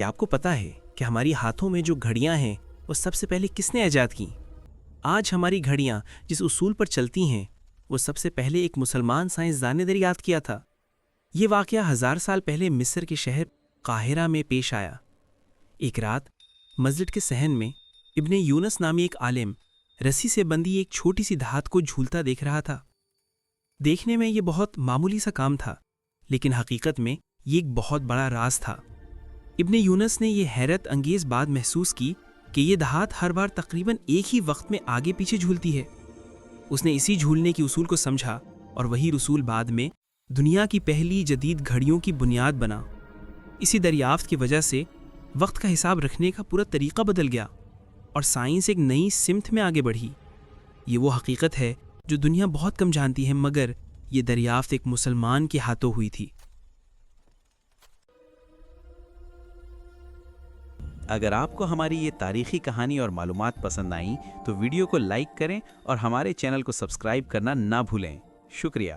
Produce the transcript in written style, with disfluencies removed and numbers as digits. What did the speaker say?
کیا آپ کو پتا ہے کہ ہماری ہاتھوں میں جو گھڑیاں ہیں وہ سب سے پہلے کس نے ایجاد کی؟ آج ہماری گھڑیاں جس اصول پر چلتی ہیں وہ سب سے پہلے ایک مسلمان سائنسدان نے دریافت کیا تھا۔ یہ واقعہ 1000 سال پہلے مصر کے شہر قاہرہ میں پیش آیا۔ ایک رات مسجد کے صحن میں ابن یونس نامی ایک عالم رسی سے بندھی ایک چھوٹی سی دھات کو جھولتا دیکھ رہا تھا۔ دیکھنے میں یہ بہت معمولی سا کام تھا، لیکن حقیقت میں یہ ایک بہت بڑا راز تھا۔ ابن یونس نے یہ حیرت انگیز بات محسوس کی کہ یہ دھات ہر بار تقریباً ایک ہی وقت میں آگے پیچھے جھولتی ہے۔ اس نے اسی جھولنے کے اصول کو سمجھا اور وہی اصول بعد میں دنیا کی پہلی جدید گھڑیوں کی بنیاد بنا۔ اسی دریافت کی وجہ سے وقت کا حساب رکھنے کا پورا طریقہ بدل گیا اور سائنس ایک نئی سمت میں آگے بڑھی۔ یہ وہ حقیقت ہے جو دنیا بہت کم جانتی ہے، مگر یہ دریافت ایک مسلمان کے ہاتھوں ہوئی تھی۔ اگر آپ کو ہماری یہ تاریخی کہانی اور معلومات پسند آئیں تو ویڈیو کو لائک کریں اور ہمارے چینل کو سبسکرائب کرنا نہ بھولیں۔ شکریہ۔